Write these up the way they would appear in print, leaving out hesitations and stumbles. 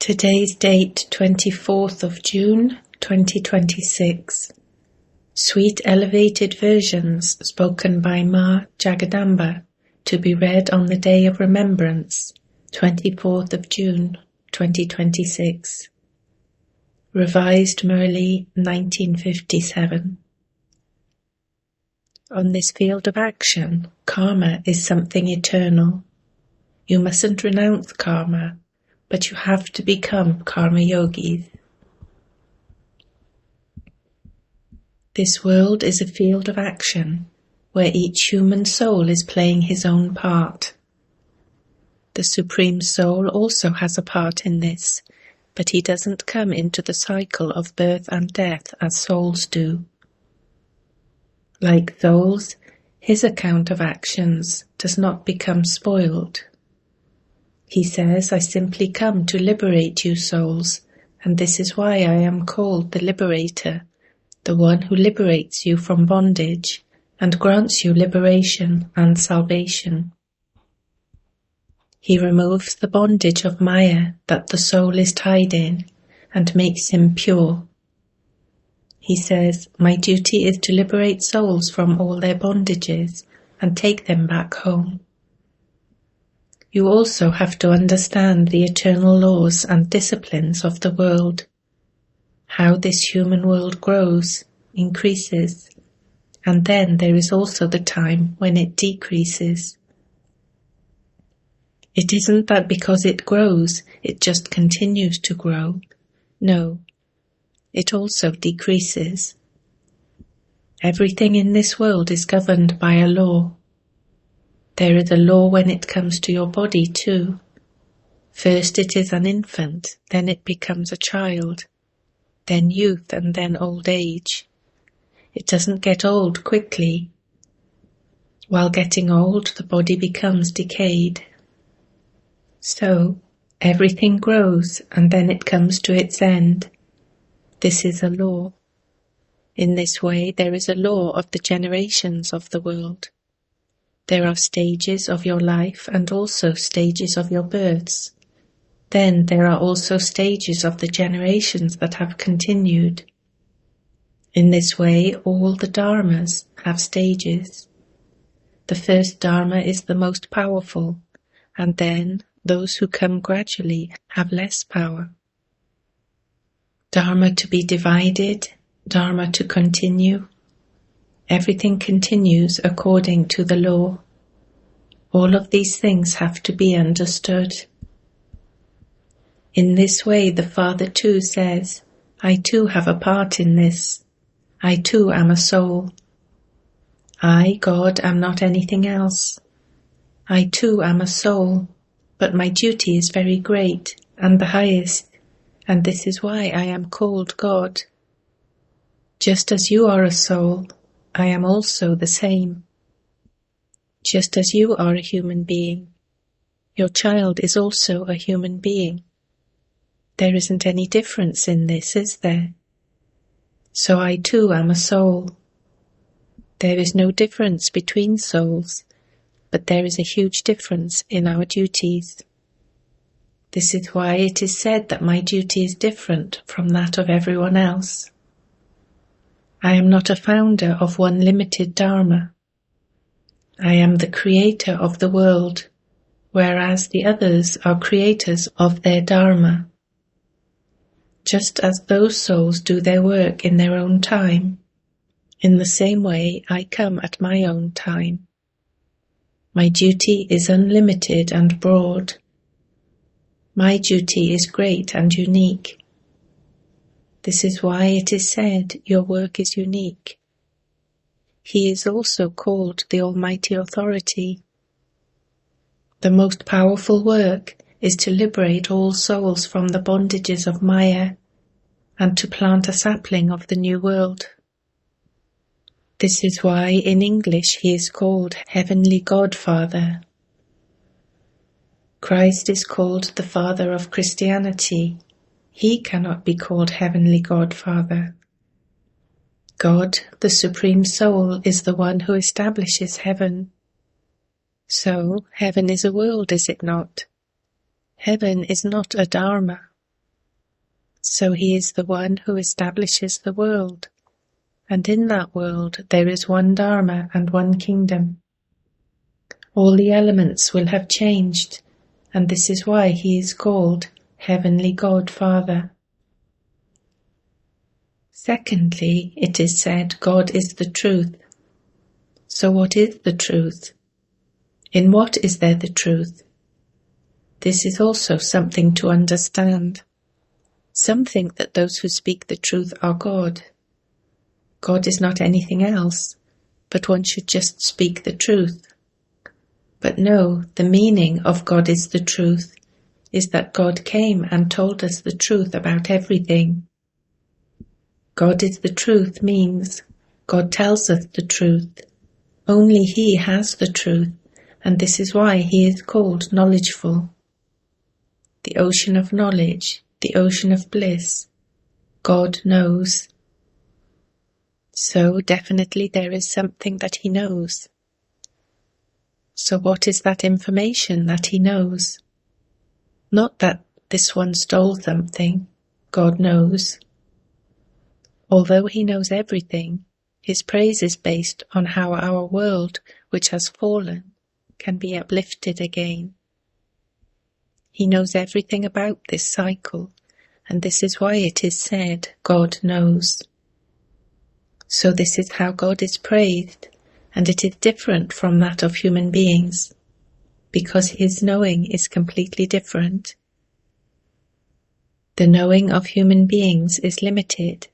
Today's date 24th of June 2026. Sweet elevated versions spoken by Maa Jagadamba to be read on the day of Remembrance, 24th of June 2026. Revised Murli 1957. On this field of action, karma is something eternal. You mustn't renounce karma, but you have to become karma yogis. This world is a field of action where each human soul is playing his own part. The Supreme Soul also has a part in this, but he doesn't come into the cycle of birth and death as souls do. Like souls, his account of actions does not become spoiled. He says, I simply come to liberate you souls, and this is why I am called the Liberator, the one who liberates you from bondage and grants you liberation and salvation. He removes the bondage of Maya that the soul is tied in and makes him pure. He says, my duty is to liberate souls from all their bondages and take them back home. You also have to understand the eternal laws and disciplines of the world, how this human world grows, increases, and then there is also the time when it decreases. It isn't that because it grows, it just continues to grow. No, it also decreases. Everything in this world is governed by a law. There is a law when it comes to your body too. First it is an infant, then it becomes a child, then youth, and then old age. It doesn't get old quickly. While getting old, the body becomes decayed. So, everything grows and then it comes to its end. This is a law. In this way, there is a law of the generations of the world. There are stages of your life and also stages of your births. Then there are also stages of the generations that have continued. In this way, all the dharmas have stages. The first dharma is the most powerful, and then those who come gradually have less power. Dharma to be divided, dharma to continue. Everything continues according to the law. All of these things have to be understood. In this way, the Father too says, I too have a part in this. I too am a soul. I, God, am not anything else. I too am a soul, but my duty is very great and the highest, and this is why I am called God. Just as you are a soul, I am also the same. Just as you are a human being, your child is also a human being. There isn't any difference in this, is there? So I too am a soul. There is no difference between souls, but there is a huge difference in our duties. This is why it is said that my duty is different from that of everyone else. I am not a founder of one limited dharma. I am the creator of the world, whereas the others are creators of their dharma. Just as those souls do their work in their own time, in the same way I come at my own time. My duty is unlimited and broad. My duty is great and unique. This is why it is said, your work is unique. He is also called the Almighty Authority. The most powerful work is to liberate all souls from the bondages of Maya and to plant a sapling of the new world. This is why in English he is called Heavenly Godfather. Christ is called the Father of Christianity. He cannot be called Heavenly Godfather. God, the Supreme Soul, is the one who establishes heaven. So, heaven is a world, is it not? Heaven is not a dharma. So he is the one who establishes the world, and in that world there is one Dharma and one kingdom. All the elements will have changed, and this is why he is called Heavenly God Father. Secondly, it is said God is the truth. So what is the truth? In what is there the truth? This is also something to understand. Some think that those who speak the truth are God. God is not anything else, but one should just speak the truth. But no, the meaning of God is the truth is that God came and told us the truth about everything. God is the truth means God tells us the truth. Only He has the truth, and this is why He is called knowledgeful. The ocean of knowledge, the ocean of bliss. God knows. So definitely there is something that He knows. So what is that information that He knows? Not that this one stole something. God knows. Although He knows everything, His praise is based on how our world, which has fallen, can be uplifted again. He knows everything about this cycle, and this is why it is said, God knows. So this is how God is praised, and it is different from that of human beings, because His knowing is completely different. The knowing of human beings is limited.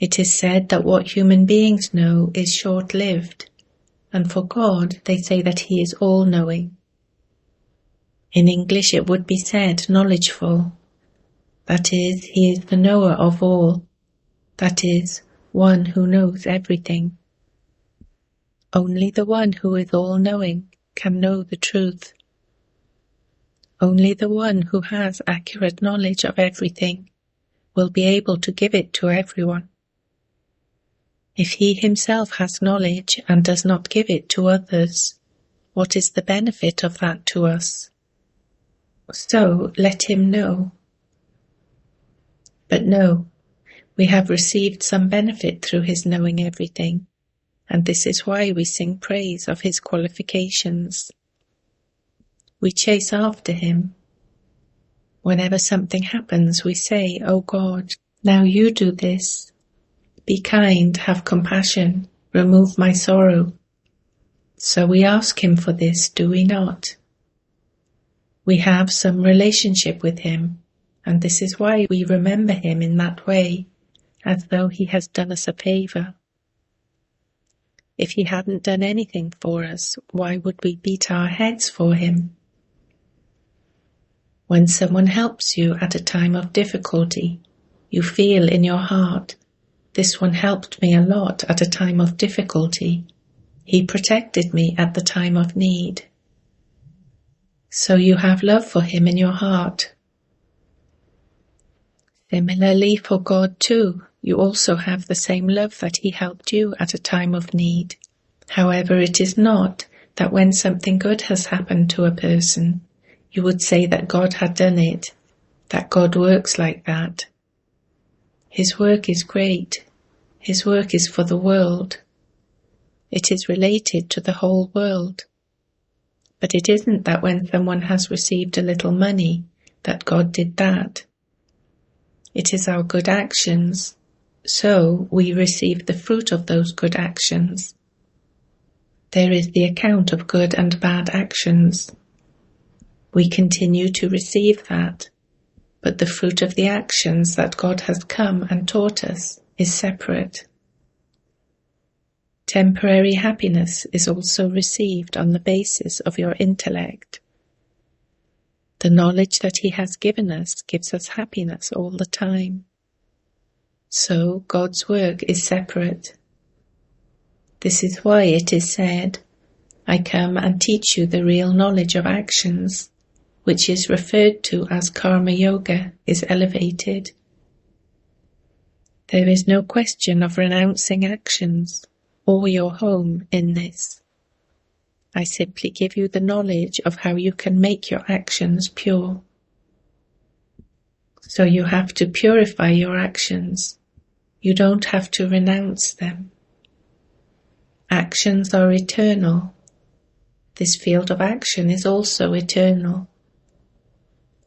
It is said that what human beings know is short-lived, and for God they say that He is all-knowing. In English it would be said knowledgeful. That is, He is the knower of all. That is, one who knows everything. Only the one who is all-knowing can know the truth. Only the one who has accurate knowledge of everything will be able to give it to everyone. If he himself has knowledge and does not give it to others, what is the benefit of that to us? So let him know. But no, we have received some benefit through his knowing everything, and this is why we sing praise of his qualifications. We chase after him. Whenever something happens, we say, "O God, now you do this. Be kind, have compassion, remove my sorrow." So we ask him for this, do we not? We have some relationship with him, and this is why we remember him in that way, as though he has done us a favor. If he hadn't done anything for us, why would we beat our heads for him? When someone helps you at a time of difficulty, you feel in your heart, "This one helped me a lot at a time of difficulty. He protected me at the time of need." So you have love for him in your heart. Similarly for God too, you also have the same love that he helped you at a time of need. However, it is not that when something good has happened to a person, you would say that God had done it, that God works like that. His work is great. His work is for the world. It is related to the whole world. But it isn't that when someone has received a little money, that God did that. It is our good actions, so we receive the fruit of those good actions. There is the account of good and bad actions. We continue to receive that, but the fruit of the actions that God has come and taught us is separate. Temporary happiness is also received on the basis of your intellect. The knowledge that he has given us gives us happiness all the time. So God's work is separate. This is why it is said, "I come and teach you the real knowledge of actions," which is referred to as karma yoga, is elevated. There is no question of renouncing actions or your home in this. I simply give you the knowledge of how you can make your actions pure. So you have to purify your actions. You don't have to renounce them. Actions are eternal. This field of action is also eternal.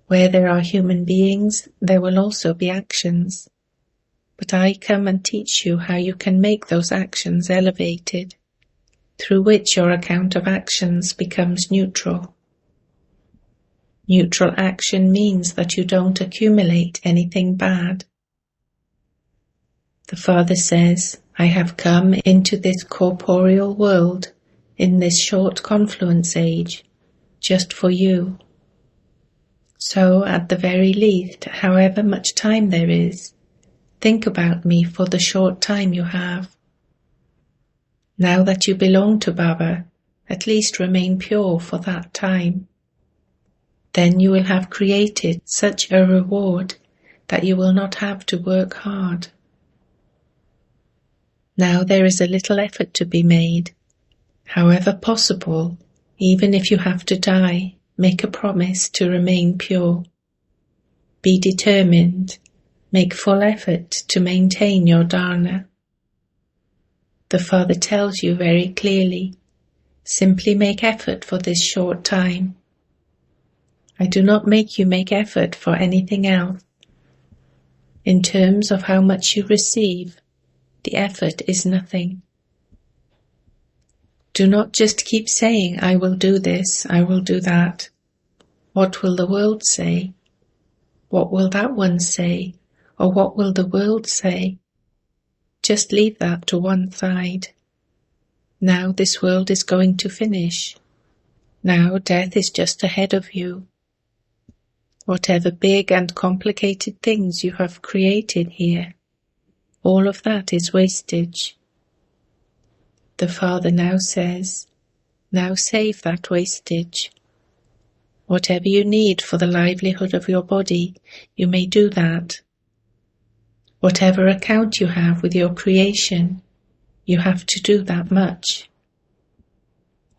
Where there are human beings, there will also be actions. But I come and teach you how you can make those actions elevated, through which your account of actions becomes neutral. Neutral action means that you don't accumulate anything bad. The Father says, I have come into this corporeal world in this short confluence age, just for you. So, at the very least, however much time there is, think about me for the short time you have. Now that you belong to Baba, at least remain pure for that time. Then you will have created such a reward that you will not have to work hard. Now there is a little effort to be made. However possible, even if you have to die, make a promise to remain pure. Be determined. Make full effort to maintain your dharana. The Father tells you very clearly, simply make effort for this short time. I do not make you make effort for anything else. In terms of how much you receive, the effort is nothing. Do not just keep saying, I will do this, I will do that. What will the world say? What will that one say? Or what will the world say? Just leave that to one side. Now this world is going to finish. Now death is just ahead of you. Whatever big and complicated things you have created here, all of that is wastage. The Father now says, now save that wastage. Whatever you need for the livelihood of your body, you may do that. Whatever account you have with your creation, you have to do that much.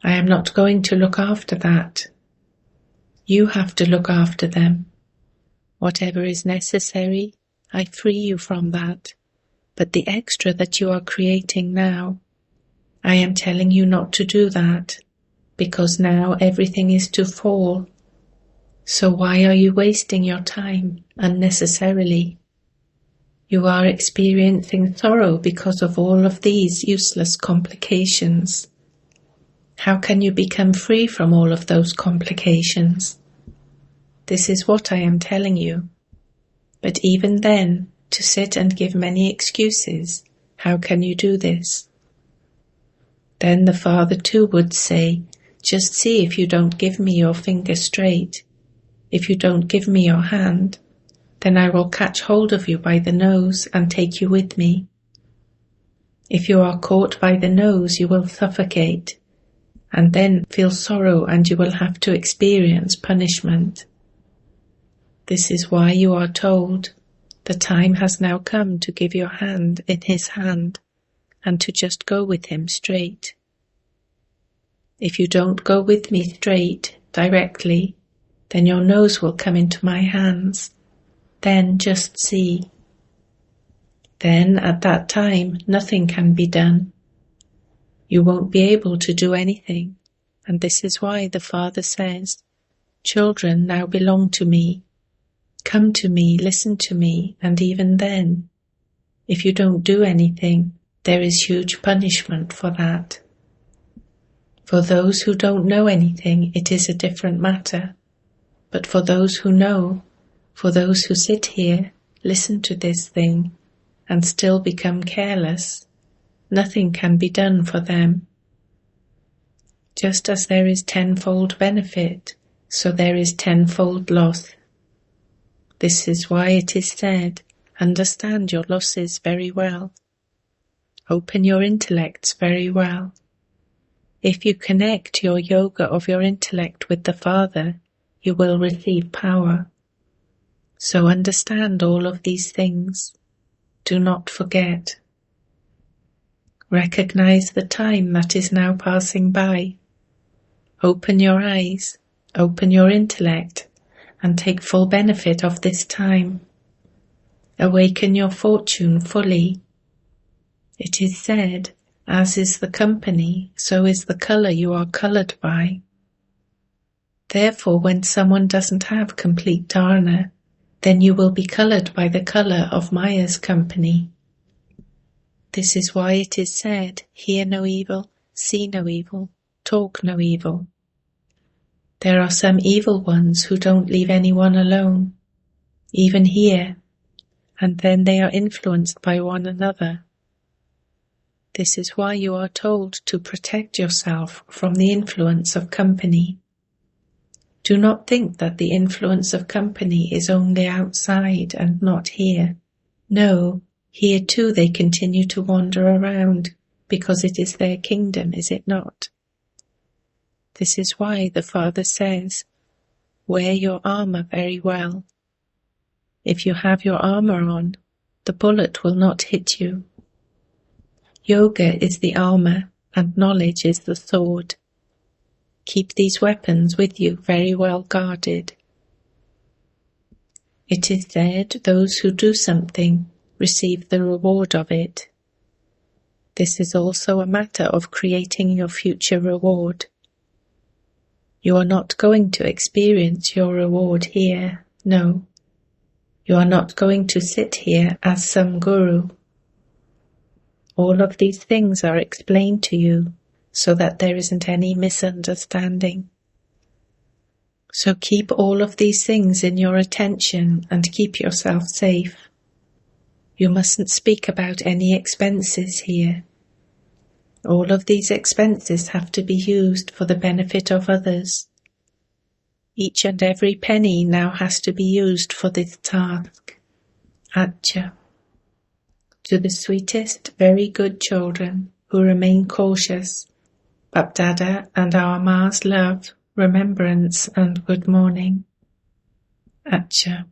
I am not going to look after that. You have to look after them. Whatever is necessary, I free you from that. But the extra that you are creating now, I am telling you not to do that, because now everything is to fall. So why are you wasting your time unnecessarily? You are experiencing sorrow because of all of these useless complications. How can you become free from all of those complications? This is what I am telling you. But even then, to sit and give many excuses, how can you do this? Then the Father too would say, just see if you don't give me your finger straight. If you don't give me your hand, then I will catch hold of you by the nose and take you with me. If you are caught by the nose, you will suffocate, and then feel sorrow, and you will have to experience punishment. This is why you are told, the time has now come to give your hand in his hand, and to just go with him straight. If you don't go with me straight, directly, then your nose will come into my hands. Then just see. Then at that time nothing can be done. You won't be able to do anything, and this is why the Father says, children now belong to me. Come to me, listen to me, and even then, if you don't do anything, there is huge punishment for that. For those who don't know anything, it is a different matter. But for those who know, for those who sit here, listen to this thing, and still become careless, nothing can be done for them. Just as there is tenfold benefit, so there is tenfold loss. This is why it is said, understand your losses very well. Open your intellects very well. If you connect your yoga of your intellect with the Father, you will receive power. So understand all of these things. Do not forget. Recognize the time that is now passing by. Open your eyes, open your intellect, and take full benefit of this time. Awaken your fortune fully. It is said, as is the company, so is the colour you are coloured by. Therefore, when someone doesn't have complete dharana, then you will be coloured by the colour of Maya's company. This is why it is said, hear no evil, see no evil, talk no evil. There are some evil ones who don't leave anyone alone, even here, and then they are influenced by one another. This is why you are told to protect yourself from the influence of company. Do not think that the influence of company is only outside and not here. No, here too they continue to wander around, because it is their kingdom, is it not? This is why the Father says, wear your armour very well. If you have your armour on, the bullet will not hit you. Yoga is the armour, and knowledge is the sword. Keep these weapons with you very well guarded. It is said, those who do something receive the reward of it. This is also a matter of creating your future reward. You are not going to experience your reward here, no. You are not going to sit here as some guru. All of these things are explained to you so that there isn't any misunderstanding. So keep all of these things in your attention and keep yourself safe. You mustn't speak about any expenses here. All of these expenses have to be used for the benefit of others. Each and every penny now has to be used for this task. Atcha. To the sweetest, very good children who remain cautious, Bapdada and our Maa's love, remembrance and good morning. Atcha.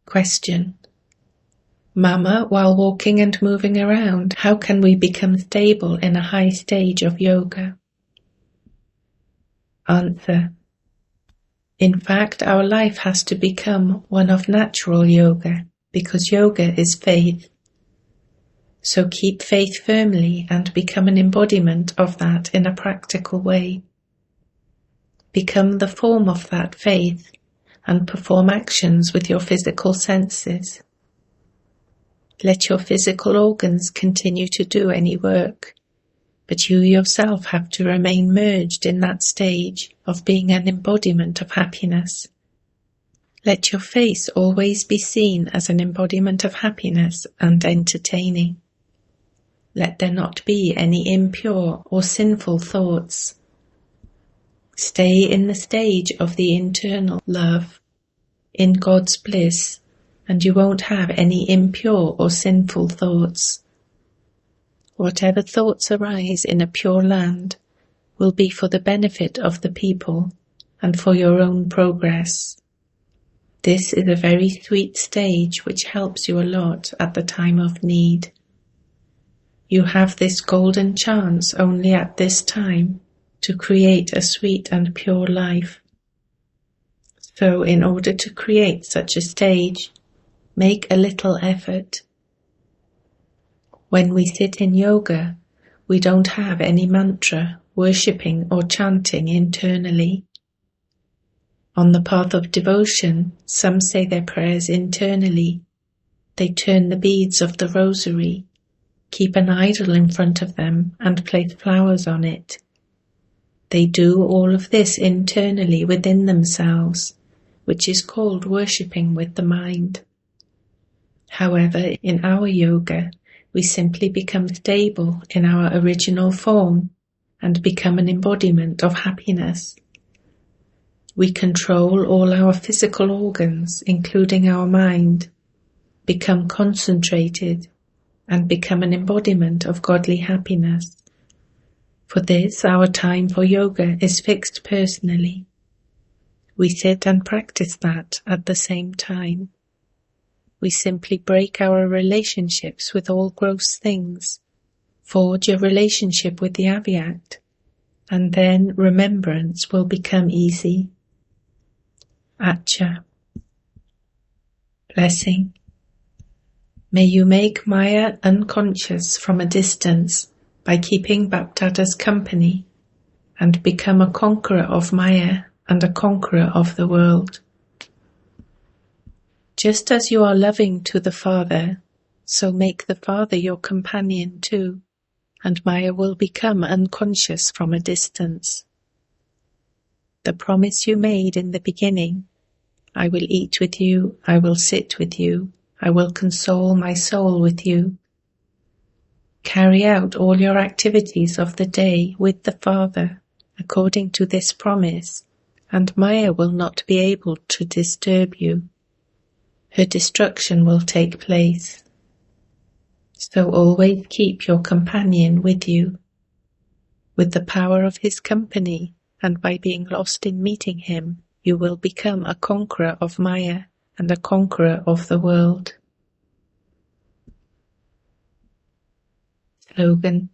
Question. Mama, while walking and moving around, how can we become stable in a high stage of yoga? Answer. In fact, our life has to become one of natural yoga, because yoga is faith. So keep faith firmly and become an embodiment of that in a practical way. Become the form of that faith and perform actions with your physical senses. Let your physical organs continue to do any work, but you yourself have to remain merged in that stage of being an embodiment of happiness. Let your face always be seen as an embodiment of happiness and entertaining. Let there not be any impure or sinful thoughts. Stay in the stage of the internal love, in God's bliss, and you won't have any impure or sinful thoughts. Whatever thoughts arise in a pure land will be for the benefit of the people and for your own progress. This is a very sweet stage which helps you a lot at the time of need. You have this golden chance only at this time to create a sweet and pure life. So in order to create such a stage, make a little effort. When we sit in yoga, we don't have any mantra, worshipping or chanting internally. On the path of devotion, some say their prayers internally. They turn the beads of the rosary, keep an idol in front of them and place flowers on it. They do all of this internally within themselves, which is called worshipping with the mind. However, in our yoga, we simply become stable in our original form and become an embodiment of happiness. We control all our physical organs, including our mind, become concentrated, and become an embodiment of godly happiness. For this, our time for yoga is fixed personally. We sit and practice that at the same time. We simply break our relationships with all gross things, forge a relationship with the Avyakt, and then remembrance will become easy. Atcha. Blessing. May you make Maya unconscious from a distance by keeping Bapdada's company and become a conqueror of Maya and a conqueror of the world. Just as you are loving to the Father, so make the Father your companion too, and Maya will become unconscious from a distance. The promise you made in the beginning, I will eat with you, I will sit with you, I will console my soul with you. Carry out all your activities of the day with the Father according to this promise, and Maya will not be able to disturb you. Her destruction will take place. So always keep your companion with you. With the power of his company, and by being lost in meeting him, you will become a conqueror of Maya and a conqueror of the world. Slogan: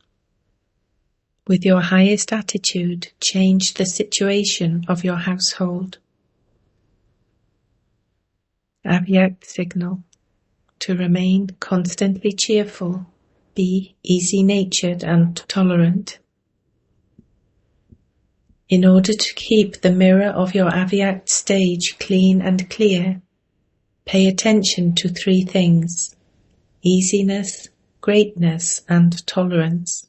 with your highest attitude, change the situation of your household. Avyak signal: to remain constantly cheerful, be easy-natured and tolerant. In order to keep the mirror of your Avyak stage clean and clear, pay attention to 3 things: easiness, greatness, and tolerance.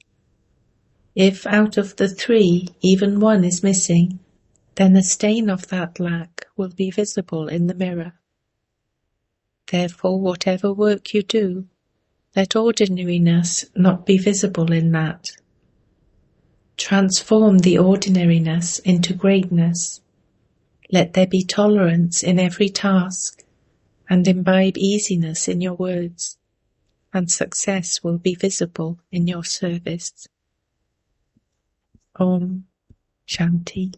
If out of the 3 even one is missing, then a stain of that lack will be visible in the mirror. Therefore, whatever work you do, let ordinariness not be visible in that. Transform the ordinariness into greatness. Let there be tolerance in every task, and imbibe easiness in your words, and success will be visible in your service. Om Shanti.